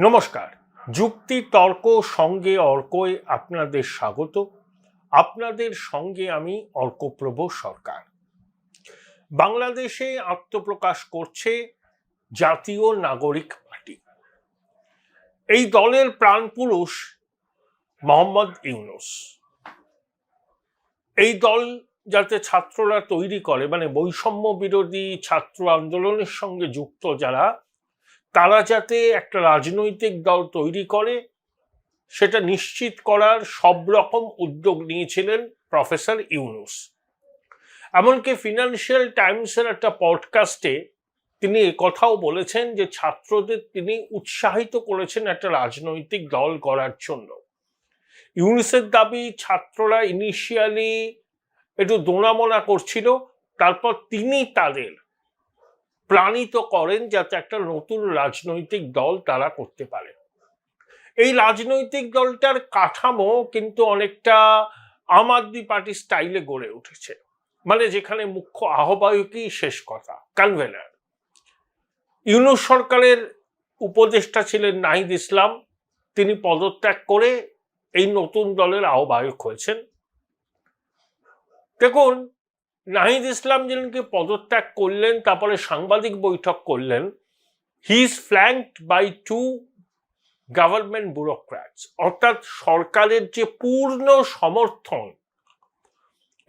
নমস্কার। যুক্তি তর্ক সঙ্গে অর্কয় আপনাদের স্বাগত। আপনাদের সঙ্গে আমি অর্কপ্রভ সরকার। বাংলাদেশে আত্মপ্রকাশ করছে জাতীয় নাগরিক পার্টি। এই দলের প্রাণপুরুষ মোহাম্মদ ইউনূস। এই দল যাতে ছাত্ররা তৈরি করে, মানে বৈষম্য বিরোধী ছাত্র আন্দোলনের সঙ্গে যুক্ত যারা, তারা যাতে একটা রাজনৈতিক দল তৈরি করে সেটা নিশ্চিত করার সব রকম উদ্যোগ নিয়েছিলেন প্রফেসর ইউনূস। এমনকি ফিনান্সিয়াল টাইমসের একটা পডকাস্টে তিনি কথাও বলেছেন যে ছাত্রদের তিনি উৎসাহিত করেছেন একটা রাজনৈতিক দল করার জন্য। ইউনূসের দাবি ছাত্ররা ইনিশিয়ালি একটু দোনামোনা করছিল, তারপর তিনি তাদের প্রাণিত করেন যাতে একটা নতুন রাজনৈতিক দল তারা করতে পারে। এই রাজনৈতিক দলটার কাঠামো কিন্তু অনেকটা আম আদমি পার্টি স্টাইলে গড়ে উঠেছে, মানে যেখানে মুখ্য আহ্বায়কই শেষ কথা, কনভেনার। ইউনূস সরকারের উপদেষ্টা ছিলেন নাহিদ ইসলাম, তিনি পদত্যাগ করে এই নতুন দলের আহ্বায়ক হয়েছেন। দেখুন, নাহিদ ইসলাম যেদিনকে পদত্যাগ করলেন, তারপরে সাংবাদিক বৈঠক করলেন, he is flanked by two government bureaucrats, অর্থাৎ সরকারের যে পূর্ণ সমর্থন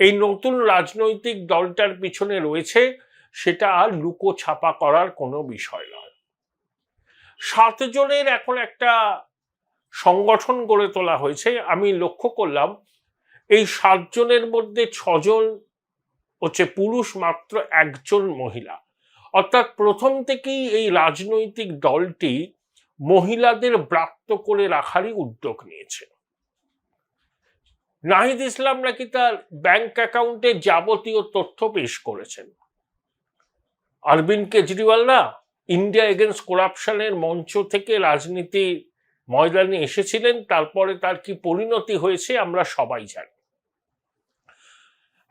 এই নতুন রাজনৈতিক দলটার পিছনে রয়েছে সেটা আর লুকো ছাপা করার কোনো বিষয় নয়। 7 জনের এখন একটা সংগঠন গড়ে তোলা হয়েছে। আমি লক্ষ্য করলাম এই 7 জনের মধ্যে 6 জন হচ্ছে পুরুষ, মাত্র 1 জন মহিলা। অর্থাৎ প্রথম থেকেই এই রাজনৈতিক দলটি মহিলাদের ব্রাত্য করে রাখারই উদ্যোগ নিয়েছে। নাহিদ ইসলাম নাকি তার ব্যাংক অ্যাকাউন্টে যাবতীয় তথ্য পেশ করেছেন। অরবিন্দ কেজরিওয়াল না ইন্ডিয়া এগেনস্ট করাপশনের মঞ্চ থেকে রাজনীতি ময়দানে এসেছিলেন, তারপরে তার কি পরিণতি হয়েছে আমরা সবাই জানি।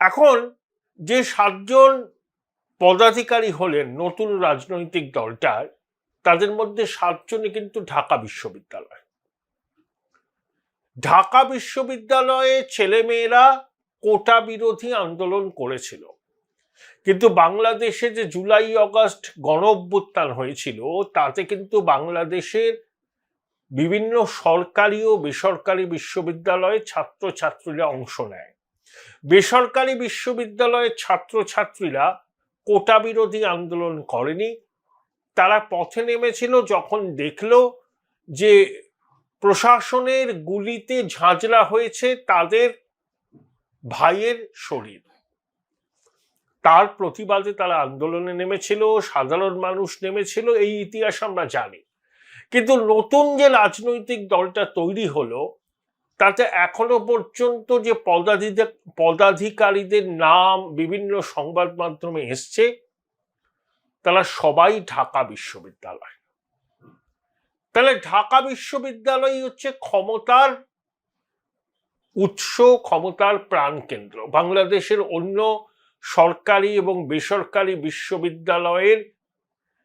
এখন যে 7 জন পদাধিকারী হলেন নতুন রাজনৈতিক দলটার, তাদের মধ্যে 7 জনই কিন্তু ঢাকা বিশ্ববিদ্যালয়। ঢাকা বিশ্ববিদ্যালয়ে ছেলেমেয়েরা কোটা বিরোধী আন্দোলন করেছিল, কিন্তু বাংলাদেশে যে জুলাই আগস্ট গণ অভ্যুত্থান হয়েছিল তাতে কিন্তু বাংলাদেশের বিভিন্ন সরকারি ও বেসরকারি বিশ্ববিদ্যালয়ে ছাত্রছাত্রীরা অংশ নেয়। বেসরকারি বিশ্ববিদ্যালয়ের ছাত্রছাত্রীরা কোটা বিরোধী আন্দোলন করেনি, তারা পথে নেমেছিল যখন দেখল যে প্রশাসনের গুলিতে ঝাঁঝরা হয়েছে তাদের ভাইয়ের শরীর। তার প্রতিবাদে তারা আন্দোলনে নেমেছিল, সাধারণ মানুষ নেমেছিল, এই ইতিহাস আমরা জানি। কিন্তু নতুন যে রাজনৈতিক দলটা তৈরি হলো তাতে এখনো পর্যন্ত যে পদাধিকারীদের নাম বিভিন্ন সংবাদ মাধ্যমে এসছে তারা সবাই ঢাকা বিশ্ববিদ্যালয়। তাহলে ঢাকা বিশ্ববিদ্যালয় হচ্ছে ক্ষমতার উৎস, ক্ষমতার প্রাণকেন্দ্র। বাংলাদেশের অন্য সরকারি এবং বেসরকারি বিশ্ববিদ্যালয়ের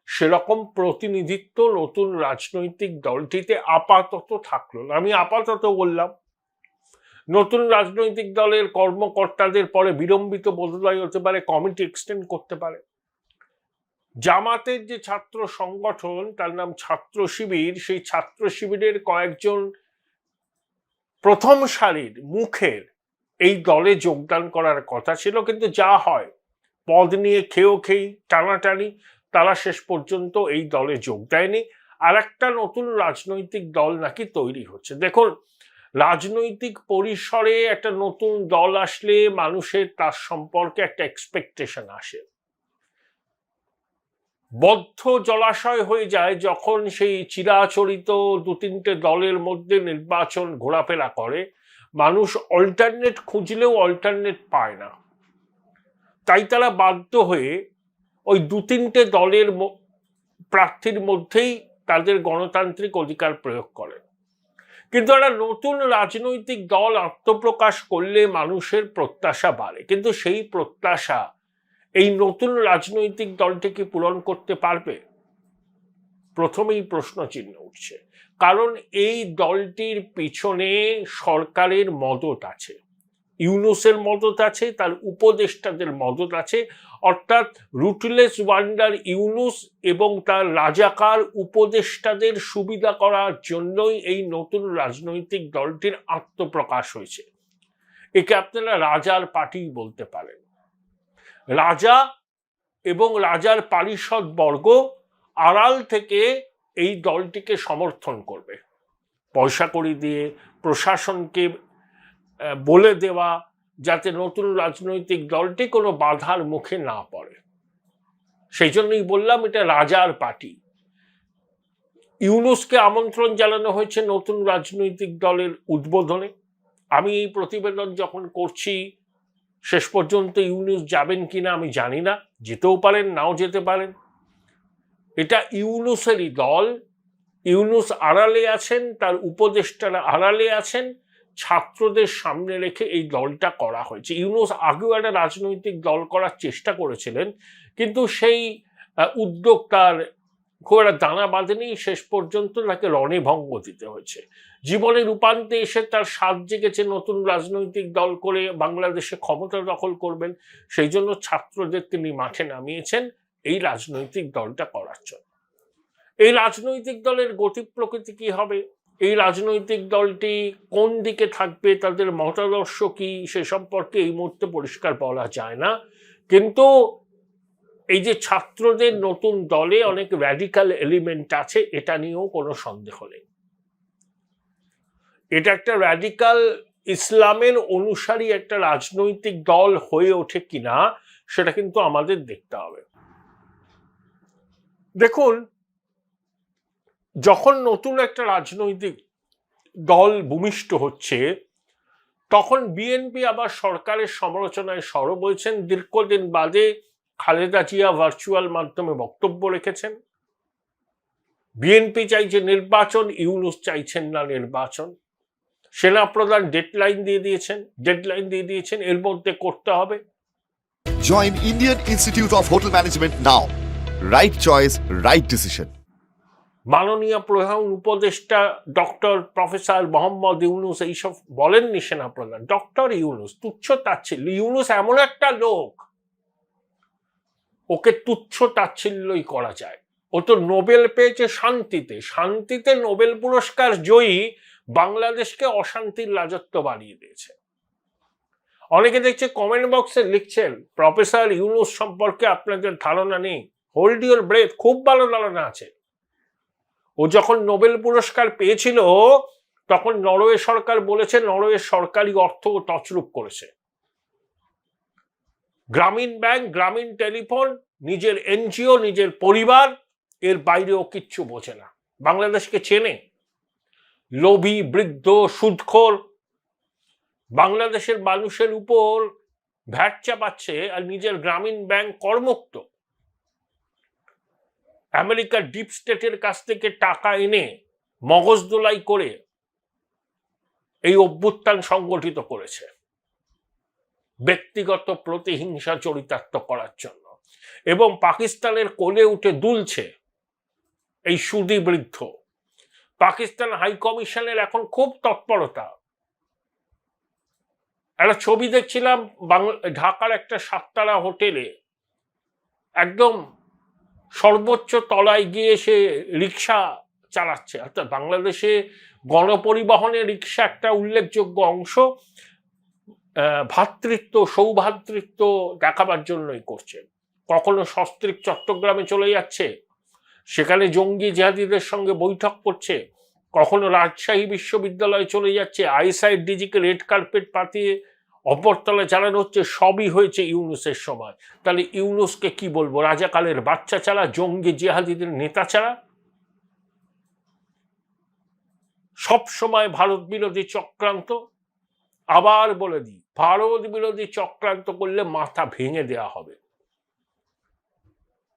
সেরকম প্রতিনিধিত্ব নতুন রাজনৈতিক দলটিতে আপাতত থাকলো না। আমি আপাতত বললাম, নতুন রাজনৈতিক দলের কর্মকর্তাদের পরে বিলম্বিত বদলাই হতে পারে, কমিটি এক্সটেন্ড করতে পারে। জামাতের যে ছাত্র সংগঠন, তার নাম ছাত্র শিবির, সেই ছাত্র শিবিরের কয়েকজন প্রথম সারির মুখের এই দলে যোগদান করার কথা ছিল, কিন্তু যা হয় পদ নিয়ে খেয়েই টানাটানি, তারা শেষ পর্যন্ত এই দলে যোগ দেয়নি। আর একটা নতুন রাজনৈতিক দল নাকি তৈরি হচ্ছে। দেখুন, রাজনৈতিক পরিসরে একটা নতুন দল আসলে মানুষের তার সম্পর্কে একটা এক্সপেকটেশন আসে। বদ্ধ জলাশয় হয়ে যায় যখন সেই চিরাচরিত 2-3টে দলের মধ্যে নির্বাচন ঘোরাফেরা করে, মানুষ অল্টারনেট খুঁজলেও অল্টারনেট পায় না। তাই তারা বাধ্য হয়ে ওই 2-3টে দলের প্রার্থীর মধ্যেই তাদের গণতান্ত্রিক অধিকার প্রয়োগ করে। কিন্তু একটা নতুন রাজনৈতিক দল আত্মপ্রকাশ করলে মানুষের প্রত্যাশা বাড়ে, কিন্তু সেই প্রত্যাশা এই নতুন রাজনৈতিক দলটিকে পূরণ করতে পারবে? প্রথমেই প্রশ্ন চিহ্ন উঠছে। কারণ এই দলটির পিছনে সরকারের মদত আছে, ইউনূসের মদত আছে, তার উপদেষ্টাদের মদত আছে, অর্থাৎ রুটলেস ওয়ান্ডার ইউনূস এবং তার রাজাকার উপদেষ্টাদের সুবিধা করার জন্যই এই নতুন রাজনৈতিক দলটির আত্মপ্রকাশ হয়েছে। একে আপনারা রাজার পার্টি বলতে পারেন। রাজা এবং রাজার পারিষদ বর্গ আড়াল থেকে এই দলটিকে সমর্থন করবে, পয়সা কড়ি দিয়ে, প্রশাসনকে বলে দেওয়া যাতে নতুন রাজনৈতিক দলটি কোনো বাধার মুখে না পড়ে। সেই জন্যই বললাম এটা রাজার পার্টি। ইউনূসকে আমন্ত্রণ জানানো হয়েছে নতুন রাজনৈতিক দলের উদ্বোধনে। আমি এই প্রতিবেদন যখন করছি শেষ পর্যন্ত ইউনূস যাবেন কিনা আমি জানি না, যেতেও পারেন নাও যেতে পারেন। এটা ইউনূসেরই দল, ইউনূস আড়ালে আছেন, তার উপদেষ্টারা আড়ালে আছেন, ছাত্রদের সামনে রেখে এই দলটা করা হয়েছে। ইউনূস আগেও একটা রাজনৈতিক দল করার চেষ্টা করেছিলেন, কিন্তু সেই উদ্যোগ তার খুব একটা দানা বাঁধেনি, শেষ পর্যন্ত তাকে রণভঙ্গ দিতে হয়েছে। জীবনের রূপান্তে এসে তার স্বাদ জেগেছে নতুন রাজনৈতিক দল করে বাংলাদেশে ক্ষমতা দখল করবেন, সেই জন্য ছাত্রদের তিনি মাঠে নামিয়েছেন এই রাজনৈতিক দলটা করার জন্য। এই রাজনৈতিক দলের গতি প্রকৃতি কি হবে, এই রাজনৈতিক দলটি কোন দিকে থাকবে, তাদের মতাদর্শ কি, সে সম্পর্কে এই মুহূর্তে পরিষ্কার বলা যায় না। কিন্তু এই যে ছাত্রদের নতুন দলে অনেক র্যাডিক্যাল এলিমেন্ট আছে, এটা নিয়েও কোনো সন্দেহ নেই। এটা একটা র্যাডিক্যাল ইসলামের অনুসারী একটা রাজনৈতিক দল হয়ে ওঠে কিনা সেটা কিন্তু আমাদের দেখতে হবে। দেখুন, যখন নতুন একটা রাজনৈতিক দল ভূমিষ্ঠ হচ্ছে তখন বিএনপি আবার সরকারের সমালোচনায় সরব হয়েছেন। দীর্ঘদিন বাদে খালেদা জিয়া ভার্চুয়াল মাধ্যমে বক্তব্য রেখেছেন। বিএনপি চাইছে নির্বাচন, ইউনূস চাইছেন না নির্বাচন। সেনাপ্রধান ডেডলাইন দিয়ে দিয়েছেন এর মধ্যে করতে হবে। Join Indian Institute of Hotel Management now. Right choice, right decision. মাননীয় প্রধান উপদেষ্টা ডক্টর প্রফেসর মোহাম্মদ ইউনূস এইসব বলেননি সেনাপ্রধান, ডক্টর ইউনূস তুচ্ছ তাচ্ছিল্য। ইউনূস এমন একটা লোক, ওকে তুচ্ছ তাচ্ছিল্যই করা যায়। ও তো নোবেল পেয়েছে শান্তিতে নোবেল পুরস্কার জয়ী, বাংলাদেশকে অশান্তির রাজত্ব বানিয়ে দিয়েছে। অনেকে দেখছে কমেন্ট বক্সে লিখছেন প্রফেসর ইউনূস সম্পর্কে আপনাদের ধারণা নেই। হোল্ড ইউর ব্রেথ, খুব ভালো ধারণা আছে। ও যখন নোবেল পুরস্কার পেয়েছিল তখন নরওয়ে সরকার বলেছে নরওয়ে সরকারি অর্থ তছরূপ করেছে। গ্রামীণ ব্যাংক, গ্রামীণ টেলিফোন, নিজের এনজিও, নিজের পরিবার, এর বাইরেও কিচ্ছু বোঝে না। বাংলাদেশকে চেনে, লোভী, বৃদ্ধ, সুদখোর বাংলাদেশের মানুষের উপর ভ্যাট চাপাচ্ছে আর নিজের গ্রামীণ ব্যাংক করমুক্ত। আমেরিকার ডিপ স্টেটের কাছ থেকে টাকা এনে মগজদোলাই করে এই অভ্যুত্থান সংগঠিত করেছে ব্যক্তিগত প্রতিহিংসা চরিতার্থ করার জন্য, এবং পাকিস্তানের কোলে উঠে দুলছে এই সুদী বৃদ্ধ। পাকিস্তান হাই কমিশনের এখন খুব তৎপরতা। একটা ছবি দেখছিলাম ঢাকার একটা 7 তারা হোটেলে, একদম সর্বোচ্চ তলায় গিয়ে সে রিক্সা চালাচ্ছে। অর্থাৎ বাংলাদেশে গণপরিবহনে রিক্সা একটা উল্লেখযোগ্য অংশ ভ্রাতৃত্ব, সৌভ্রাতৃত্ব দেখাবার জন্যই করছে। কখনো সস্ত্রীক চট্টগ্রামে চলে যাচ্ছে, সেখানে জঙ্গি জিহাদিদের সঙ্গে বৈঠক করছে, কখনো রাজশাহী বিশ্ববিদ্যালয়ে চলে যাচ্ছে, আইএসআই ডিজিকে রেড কার্পেট পাতিয়ে অপরতলে চালানো হচ্ছে। সবই হয়েছে ইউনূসের সময়। তাহলে ইউনূসকে কি বলবো, রাজাকালের বাচ্চা ছাড়া, জঙ্গি জিহাদিদের নেতা ছাড়া? সব সময় ভারত বিরোধী চক্রান্ত। আবার বলে দিই, ভারত বিরোধী চক্রান্ত করলে মাথা ভেঙে দেওয়া হবে।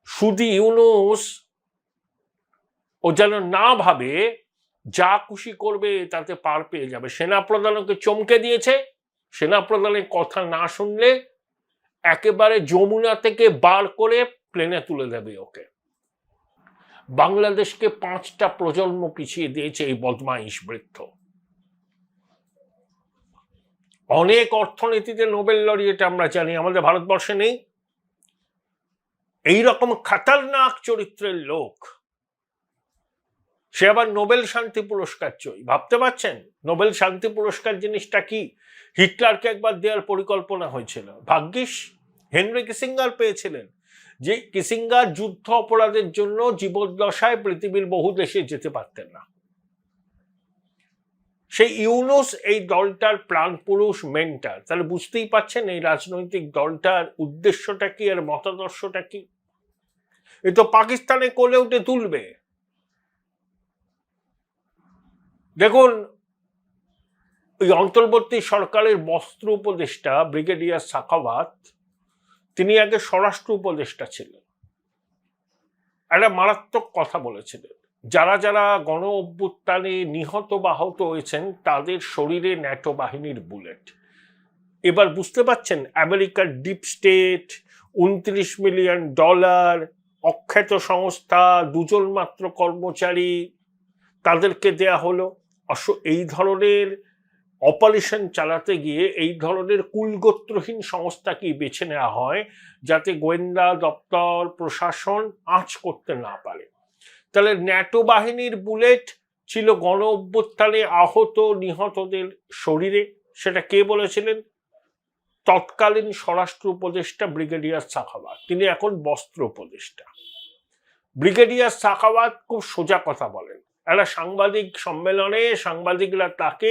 শুধু ইউনূস ও যেন না ভাবে যা খুশি করবে তাতে পার পেয়ে যাবে। সেনাপ্রধানকে চমকে দিয়েছে, সেনাপ্রধানের কথা না শুনলে একেবারে যমুনা থেকে বার করে প্লেনে তুলে দেবে ওকে। বাংলাদেশকে 5টা প্রজন্ম পিছিয়ে দিয়েছে এই বদমাইশ বৃদ্ধ। অনেক অর্থনীতিতে নোবেল লরিয়েট আমরা জানি, আমাদের ভারতবর্ষে নেই। এইরকম খাতারনাক চরিত্রের লোক, সে আবার নোবেল শান্তি পুরস্কার জয়ী। ভাবতে পারছেন নোবেল শান্তি পুরস্কার জিনিসটা কি? হিটলারকে একবার দেওয়ার পরিকল্পনা হয়েছিল, ভাগ্যিস হেনরি কিসিঙ্গার পেয়েছিলেন। যে কিসিঙ্গার যুদ্ধ অপরাধের জন্য জীবদ্দশায় পৃথিবীর বহু দেশে যেতে পারতেন না। সেই ইউনুস এই দলটার প্রাণপুরুষ, মেন্টার। তাহলে বুঝতেই পাচ্ছেন এই রাজনৈতিক দলটার উদ্দেশ্যটা কি আর মতাদর্শটা কি। এ তো পাকিস্তানে কোলে উঠে তুলবে। দেখুন, ওই অন্তর্বর্তী সরকারের বস্ত্র উপদেষ্টা ব্রিগেডিয়ার সাখাওয়াত, তিনি আগে স্বরাষ্ট্র উপদেষ্টা ছিলেন। একটা মারাত্মক কথা বলেছিলেন, যারা যারা গণ অভ্যুত্থানে নিহত বা আহত হয়েছেন তাদের শরীরে ন্যাটো বাহিনীর বুলেট। এবার বুঝতে পাচ্ছেন আমেরিকার ডিপ স্টেট, $29 মিলিয়ন, অখ্যাত সংস্থা, 2 জন মাত্র কর্মচারী, তাদেরকে দেয়া হলো। এই ধরনের অপারেশন চালাতে গিয়ে এই ধরনের কুলগোত্রহীন সংস্থাকেই বেছে নেওয়া হয়, যাতে গোয়েন্দা দপ্তর, প্রশাসন আঁচ করতে না পারে। তাহলে ন্যাটো বাহিনীর বুলেট ছিল গণ অভ্যুত্থানে আহত নিহতদের শরীরে। সেটা কে বলেছিলেন? তৎকালীন স্বরাষ্ট্র উপদেষ্টা ব্রিগেডিয়ার সাখাওয়াত। তিনি এখন বস্ত্র উপদেষ্টা। ব্রিগেডিয়ার সাখাওয়াত খুব সোজা কথা বলেন। একটা সাংবাদিক সম্মেলনে সাংবাদিকরা তাকে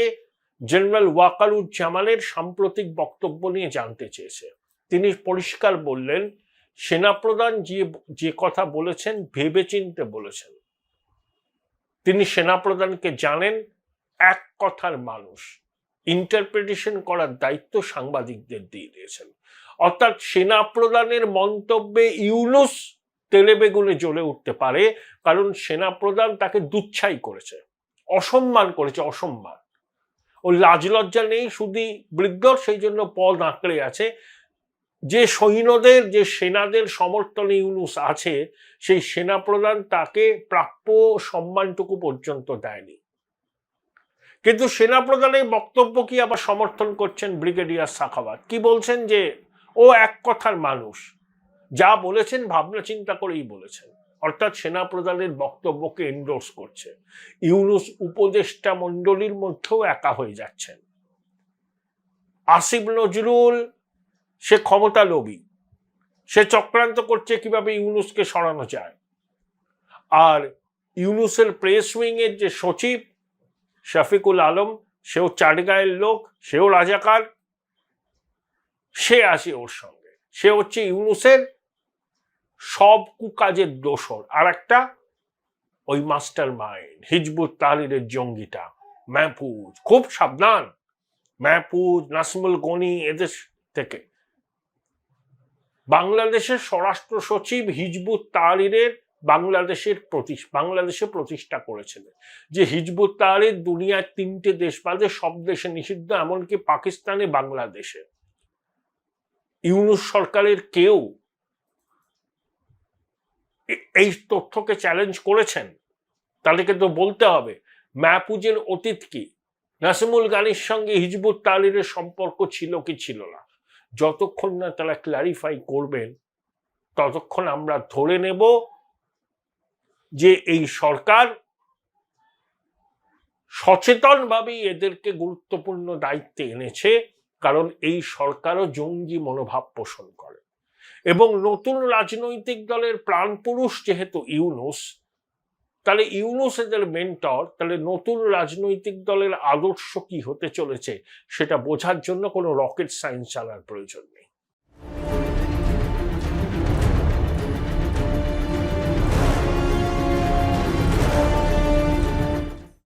জেনারেল ওয়াকারুজ্জামানের সাম্প্রতিক বক্তব্য নিয়ে জানতে চেয়েছে। তিনি পরিষ্কার বললেন, সেনাপ্রধান যে কথা বলেছেন ভেবেচিন্তে বলেছেন। তিনি সেনাপ্রধানকে জানেন, এক কথার মানুষ, ইন্টারপ্রিটেশন করার দায়িত্ব সাংবাদিকদের দিয়ে দিয়েছেন। অর্থাৎ সেনাপ্রধানের মন্তব্যে ইউনুস তেলে বেগুনে জ্বলে উঠতে পারে, কারণ সেনাপ্রধান তাকে দুচ্ছাই করেছে, অসম্মান করেছে, অসম্মান। ও লাজ লজ্জা নেই শুধু বৃদ্ধর, সেই জন্য পদ আঁকড়ে আছে। যে সৈন্যদের, যে সেনাদের সমর্থনে ইউনুস আছে, সেই সেনাপ্রধান তাকে প্রাপ্য সম্মানটুকু পর্যন্ত দেয়নি। কিন্তু সেনাপ্রধানের বক্তব্য কি আবার সমর্থন করছেন ব্রিগেডিয়ার সাখাওয়াত। কি বলছেন? যে ও এক কথার মানুষ, যা বলেছেন ভাবনা চিন্তা করেই বলেছেন। অর্থাৎ সেনাপ্রধানের বক্তব্যকে এন্ডোর্স করছে। ইউনুস উপদেষ্টা মণ্ডলীর মধ্যেও একা হয়ে যাচ্ছেন। আসিফ নজরুল সে ক্ষমতা লোভী, সে চক্রান্ত করছে কিভাবে ইউনুসকে সরানো যায়। আর ইউনুসের প্রেস উইং এর যে সচিব শফিকুল আলম, সেও চাটগাঁয়ের লোক, সেও রাজাকার, সে আসে ওর সঙ্গে। সে হচ্ছে ইউনুসের সব কুকাজের দোসর। আর একটা ওই মাস্টার মাইন্ড, হিজবুত তাহরিরের জঙ্গিটা মাহফুজ। খুব সাবধান মাহফুজ, নাসমুল গনি এদের থেকে। বাংলাদেশের স্বরাষ্ট্র সচিব হিজবুত তাহরিরের বাংলাদেশে প্রতিষ্ঠা করেছিলেন। যে হিজবুত তাহরির দুনিয়ার 3টে দেশ বাদে সব দেশে নিষিদ্ধ, এমনকি পাকিস্তানে, বাংলাদেশে। ইউনুস সরকারের কেউ এই তথ্যকে চ্যালেঞ্জ করেছেন? তাহলে কিন্তু বলতে হবে মাহফুজের অতীত কি, নাসিমুল গানির সঙ্গে হিজবুত তাহরিরের সম্পর্ক ছিল কি ছিল না। যতক্ষণ না তারা ক্ল্যারিফাই করবেন, ততক্ষণ আমরা ধরে নেব যে এই সরকার সচেতনভাবেই এদেরকে গুরুত্বপূর্ণ দায়িত্বে এনেছে, কারণ এই সরকারও জঙ্গি মনোভাব পোষণ করে। এবং নতুন রাজনৈতিক দলের প্রাণপুরুষ যেহেতু ইউনুস, তাহলে ইউনুস এদের মেন্টর, তাহলে নতুন রাজনৈতিক দলের আদর্শ কি হতে চলেছে সেটা বোঝার জন্য কোনো রকেট সায়েন্স জানার প্রয়োজন নেই।